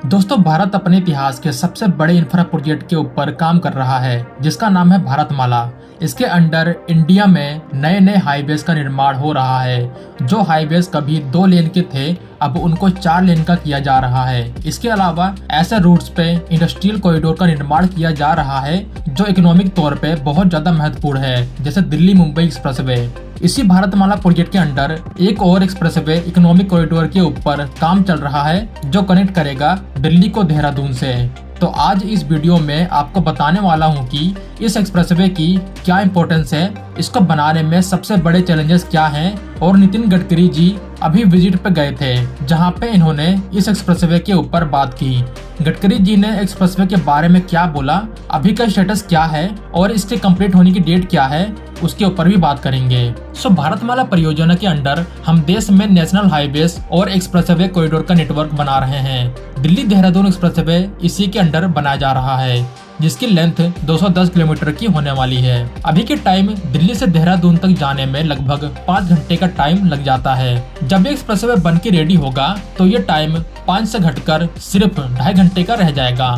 दोस्तों, भारत अपने इतिहास के सबसे बड़े इंफ्रा प्रोजेक्ट के ऊपर काम कर रहा है जिसका नाम है भारतमाला। इसके अंडर इंडिया में नए नए हाईवेज का निर्माण हो रहा है। जो हाईवेज कभी 2 लेन के थे, अब उनको 4 लेन का किया जा रहा है। इसके अलावा ऐसे रूट्स पे इंडस्ट्रियल कॉरिडोर का निर्माण किया जा रहा है जो इकोनॉमिक तौर पे बहुत ज्यादा महत्वपूर्ण है, जैसे दिल्ली मुंबई एक्सप्रेसवे। इसी भारतमाला प्रोजेक्ट के अंडर एक और एक्सप्रेसवे इकोनॉमिक कॉरिडोर के ऊपर काम चल रहा है जो कनेक्ट करेगा दिल्ली को देहरादून से। तो आज इस वीडियो में आपको बताने वाला हूँ कि इस एक्सप्रेसवे की क्या इंपॉर्टेंस है, इसको बनाने में सबसे बड़े चैलेंजेस क्या हैं, और नितिन गडकरी जी अभी विजिट पे गए थे जहाँ पे इन्होंने इस एक्सप्रेसवे के ऊपर बात की। गडकरी जी ने एक्सप्रेसवे के बारे में क्या बोला, अभी का स्टेटस क्या है और इसके कंप्लीट होने की डेट क्या है, उसके ऊपर भी बात करेंगे। भारतमाला परियोजना के अंडर हम देश में नेशनल हाईवेज और एक्सप्रेसवे कॉरिडोर का नेटवर्क बना रहे हैं। दिल्ली देहरादून एक्सप्रेसवे इसी के अंडर बनाया जा रहा है, जिसकी लेंथ 210 किलोमीटर की होने वाली है। अभी के टाइम दिल्ली से देहरादून तक जाने में लगभग 5 घंटे का टाइम लग जाता है। जब ये एक्सप्रेसवे बन के रेडी होगा तो ये टाइम 5 से घटकर सिर्फ 2.5 घंटे का रह जाएगा।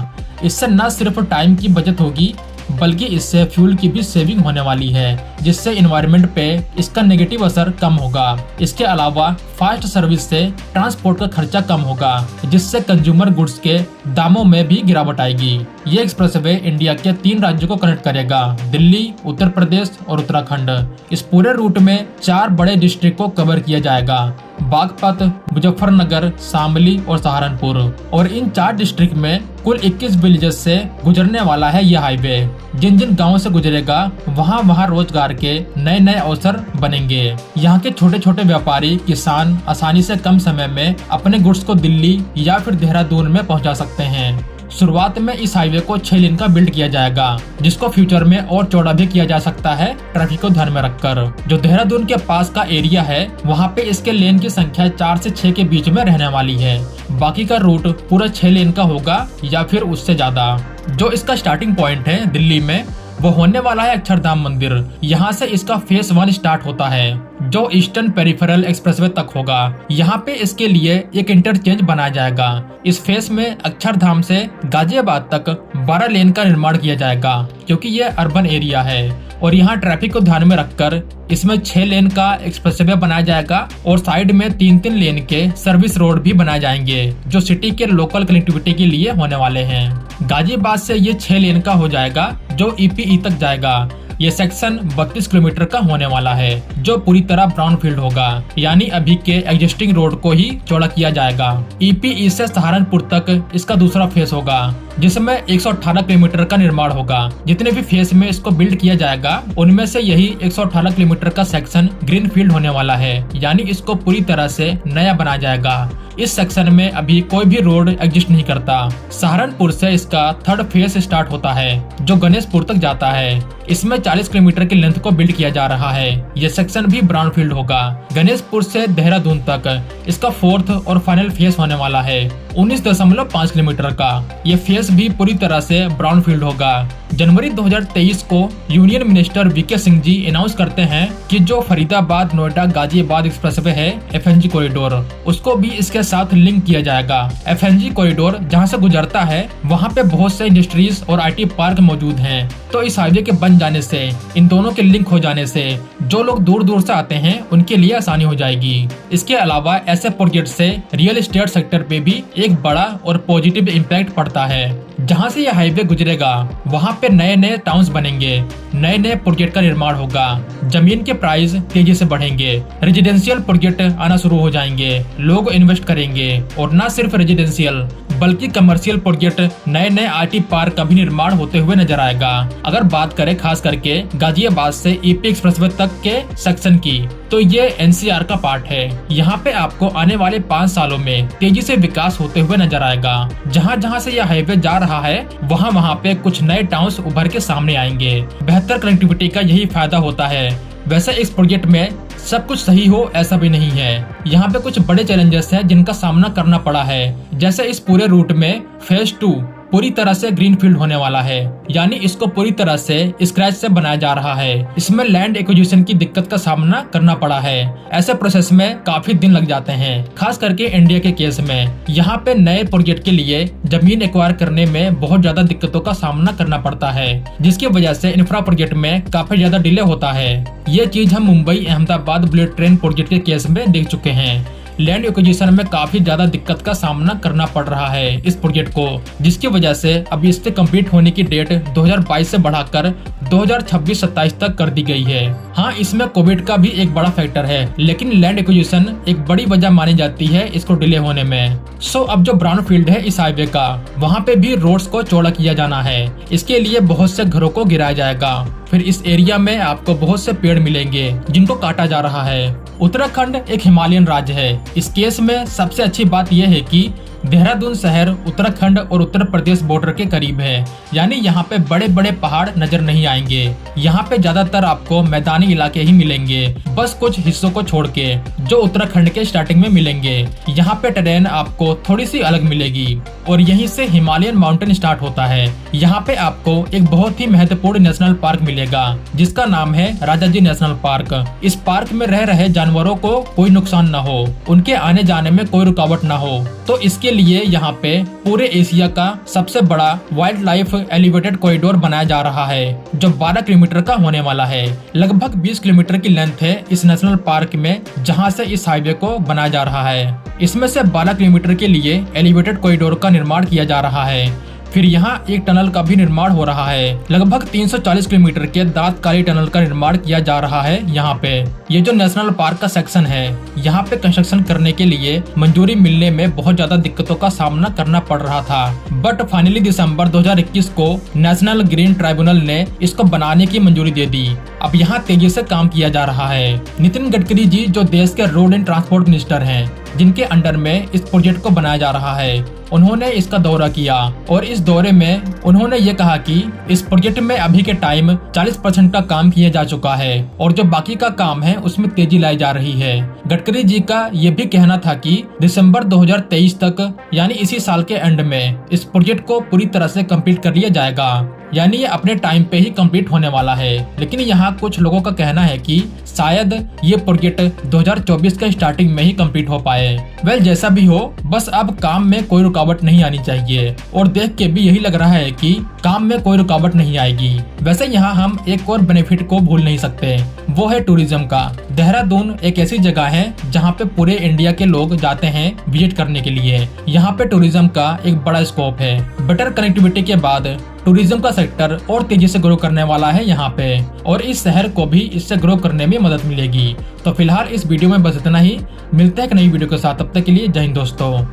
इससे न सिर्फ टाइम की बचत होगी बल्कि इससे फ्यूल की भी सेविंग होने वाली है, जिससे इन्वायरमेंट पे इसका नेगेटिव असर कम होगा। इसके अलावा फास्ट सर्विस से ट्रांसपोर्ट का खर्चा कम होगा, जिससे कंज्यूमर गुड्स के दामों में भी गिरावट आएगी। ये एक्सप्रेसवे इंडिया के 3 राज्यों को कनेक्ट करेगा, दिल्ली, उत्तर प्रदेश और उत्तराखंड। इस पूरे रूट में 4 बड़े डिस्ट्रिक्ट को कवर किया जाएगा, बागपत, मुजफ्फरनगर, शामली और सहारनपुर। और इन 4 डिस्ट्रिक्ट में कुल 21 विलेजेस से गुजरने वाला है यह हाईवे। जिन जिन गाँव से गुजरेगा वहाँ रोजगार के नए नए अवसर बनेंगे। यहाँ के छोटे छोटे व्यापारी, किसान आसानी से कम समय में अपने गुड्स को दिल्ली या फिर देहरादून में पहुँचा सकते हैं। शुरुआत में इस हाईवे को 6 लेन का बिल्ड किया जाएगा, जिसको फ्यूचर में और चौड़ा भी किया जा सकता है ट्रैफिक को ध्यान में रखकर। जो देहरादून के पास का एरिया है वहाँ पे इसके लेन की संख्या 4 से 6 के बीच में रहने वाली है। बाकी का रूट पूरा 6 लेन का होगा या फिर उससे ज्यादा। जो इसका स्टार्टिंग पॉइंट है दिल्ली में, वो होने वाला है अक्षरधाम मंदिर। यहाँ से इसका फेज 1 स्टार्ट होता है जो ईस्टर्न पेरिफेरल एक्सप्रेसवे तक होगा। यहाँ पे इसके लिए एक इंटरचेंज बनाया जाएगा। इस फेज में अक्षरधाम से गाजियाबाद तक 12 लेन का निर्माण किया जाएगा, क्योंकि ये अर्बन एरिया है और यहाँ ट्रैफिक को ध्यान में रखकर इसमें 6 लेन का एक्सप्रेसवे बनाया जाएगा और साइड में 3-3 लेन के सर्विस रोड भी बनाए जाएंगे जो सिटी के लोकल कनेक्टिविटी के लिए होने वाले हैं। गाजियाबाद से ये 6 लेन का हो जाएगा जो ईपीई तक जाएगा। ये सेक्शन 32 किलोमीटर का होने वाला है जो पूरी तरह ब्राउन फील्ड होगा, यानी अभी के एग्जिस्टिंग रोड को ही चौड़ा किया जाएगा। ईपीई से सहारनपुर तक इसका दूसरा फेज होगा जिसमें 118 किलोमीटर का निर्माण होगा। जितने भी फेज में इसको बिल्ड किया जाएगा उनमें से यही 118 किलोमीटर का सेक्शन ग्रीन फील्ड होने वाला है, यानी इसको पूरी तरह से नया बनाया जाएगा। इस सेक्शन में अभी कोई भी रोड एग्जिस्ट नहीं करता। सहारनपुर से इसका 3rd फेज स्टार्ट होता है जो गणेशपुर तक जाता है। इसमें 40 किलोमीटर की लेंथ को बिल्ड किया जा रहा है। यह सेक्शन भी ब्राउन फील्ड होगा। गणेशपुर से देहरादून तक इसका 4th और फाइनल फेज होने वाला है 19.5 किलोमीटर का। ये फेज भी पूरी तरह से ब्राउन फील्ड होगा। जनवरी 2023 को union minister VK Singh ji announce करते हैं कि जो फरीदाबाद नोएडा गाजियाबाद एक्सप्रेसवे है एफएनजी कॉरिडोर, उसको भी इसके साथ लिंक किया जाएगा। एफएनजी कॉरिडोर जहां से गुजरता है वहां पे बहुत से इंडस्ट्रीज और आईटी पार्क मौजूद हैं। तो इस हाईवे के बन जाने से, इन दोनों के लिंक हो जाने से जो लोग दूर दूर से आते हैं उनके लिए आसानी हो जाएगी। इसके अलावा ऐसे प्रोजेक्ट से रियल एस्टेट सेक्टर पे भी एक बड़ा और पॉजिटिव इम्पैक्ट पड़ता है। जहाँ से यह हाईवे गुजरेगा वहाँ पे नए नए टाउन्स बनेंगे, नए नए प्रोजेक्ट का निर्माण होगा, जमीन के प्राइस तेजी से बढ़ेंगे, रेजिडेंशियल प्रोजेक्ट आना शुरू हो जाएंगे, लोग इन्वेस्ट करेंगे और न सिर्फ रेजिडेंशियल बल्कि कमर्शियल प्रोजेक्ट, नए नए आईटी पार्क का भी निर्माण होते हुए नजर आएगा। अगर बात करें खास करके गाजियाबाद से ईपी एक्सप्रेसवे तक के सेक्शन की, तो ये एनसीआर का पार्ट है। यहाँ पे आपको आने वाले 5 सालों में तेजी से विकास होते हुए नजर आएगा। जहाँ जहाँ से यह हाईवे जा रहा है वहाँ पे कुछ नए टाउन्स उभर के सामने आएंगे। बेहतर कनेक्टिविटी का यही फायदा होता है। वैसे इस प्रोजेक्ट में सब कुछ सही हो ऐसा भी नहीं है। यहाँ पे कुछ बड़े चैलेंजेस हैं जिनका सामना करना पड़ा है। जैसे इस पूरे रूट में फेज 2 पूरी तरह से ग्रीन फील्ड होने वाला है, यानी इसको पूरी तरह से स्क्रैच से बनाया जा रहा है। इसमें लैंड एक्विजिशन की दिक्कत का सामना करना पड़ा है। ऐसे प्रोसेस में काफी दिन लग जाते हैं, खास करके इंडिया के केस में। यहाँ पे नए प्रोजेक्ट के लिए जमीन एक्वायर करने में बहुत ज्यादा दिक्कतों का सामना करना पड़ता है, जिसकी वजह से इंफ्रा प्रोजेक्ट में काफी ज्यादा डिले होता है। ये चीज हम Mumbai Ahmedabad bullet train project के केस में देख चुके हैं। लैंड एक्विजिशन में काफी ज्यादा दिक्कत का सामना करना पड़ रहा है इस प्रोजेक्ट को, जिसकी वजह से अभी इससे कंप्लीट होने की डेट 2022 से बढ़ाकर 2026-27 तक कर दी गई है। हाँ, इसमें कोविड का भी एक बड़ा फैक्टर है, लेकिन लैंड एक्विजिशन एक बड़ी वजह मानी जाती है इसको डिले होने में। अब जो ब्राउन फील्ड है इस हाईवे का, वहाँ पे भी रोड्स को चौड़ा किया जाना है। इसके लिए बहुत से घरों को गिराया जाएगा। फिर इस एरिया में आपको बहुत से पेड़ मिलेंगे जिनको काटा जा रहा है। उत्तराखंड एक हिमालयन राज्य है। इस केस में सबसे अच्छी बात यह है कि देहरादून शहर उत्तराखंड और उत्तर प्रदेश बॉर्डर के करीब है, यानी यहाँ पे बड़े बड़े पहाड़ नजर नहीं आएंगे। यहाँ पे ज्यादातर आपको मैदानी इलाके ही मिलेंगे, बस कुछ हिस्सों को छोड़ के जो उत्तराखंड के स्टार्टिंग में मिलेंगे। यहाँ पे टेरेन आपको थोड़ी सी अलग मिलेगी और यहीं से हिमालयन माउंटेन स्टार्ट होता है। यहाँ पे आपको एक बहुत ही महत्वपूर्ण नेशनल पार्क मिलेगा जिसका नाम है राजाजी नेशनल पार्क। इस पार्क में रह रहे जानवरों को कोई नुकसान न हो, उनके आने जाने में कोई रुकावट न हो, तो इसके लिए यहाँ पे पूरे एशिया का सबसे बड़ा वाइल्ड लाइफ एलिवेटेड कॉरिडोर बनाया जा रहा है, जो 12 किलोमीटर का होने वाला है। लगभग 20 किलोमीटर की लेंथ है इस नेशनल पार्क में, जहाँ से इस हाईवे को बनाया जा रहा है। इसमें से 12 किलोमीटर के लिए एलिवेटेड कॉरिडोर का निर्माण किया जा रहा है। फिर यहाँ एक टनल का भी निर्माण हो रहा है। लगभग 340 किलोमीटर के दांतकाली टनल का निर्माण किया जा रहा है। यहाँ पे ये जो नेशनल पार्क का सेक्शन है, यहाँ पे कंस्ट्रक्शन करने के लिए मंजूरी मिलने में बहुत ज्यादा दिक्कतों का सामना करना पड़ रहा था, बट फाइनली दिसंबर 2021 को नेशनल ग्रीन ट्राइब्यूनल ने इसको बनाने की मंजूरी दे दी। अब यहाँ तेजी से काम किया जा रहा है। नितिन गडकरी जी जो देश के रोड एंड ट्रांसपोर्ट मिनिस्टर हैं, जिनके अंडर में इस प्रोजेक्ट को बनाया जा रहा है, उन्होंने इसका दौरा किया और इस दौरे में उन्होंने ये कहा कि इस प्रोजेक्ट में अभी के टाइम 40% का काम किया जा चुका है और जो बाकी का काम है उसमें तेजी लाई जा रही है। गडकरी जी का ये भी कहना था कि दिसंबर 2023 तक, यानी इसी साल के एंड में, इस प्रोजेक्ट को पूरी तरह से कंप्लीट कर लिया जाएगा, यानी ये अपने टाइम पे ही कंप्लीट होने वाला है। लेकिन यहाँ कुछ लोगों का कहना है कि शायद ये प्रोजेक्ट 2024 के स्टार्टिंग में ही कंप्लीट हो पाए। वेल, जैसा भी हो, बस अब काम में कोई रुकावट नहीं आनी चाहिए और देख के भी यही लग रहा है कि काम में कोई रुकावट नहीं आएगी। वैसे यहाँ हम एक और बेनिफिट को भूल नहीं सकते, वो है टूरिज्म का। देहरादून एक ऐसी जगह है जहाँ पे पूरे इंडिया के लोग जाते हैं विजिट करने के लिए। यहाँ पे टूरिज्म का एक बड़ा स्कोप है। बेटर कनेक्टिविटी के बाद टूरिज्म का सेक्टर और तेजी से ग्रो करने वाला है यहाँ पे, और इस शहर को भी इससे ग्रो करने में मदद मिलेगी। तो फिलहाल इस वीडियो में बस इतना ही। मिलते हैं एक नई वीडियो के साथ, तब तक के लिए जय हिंद दोस्तों।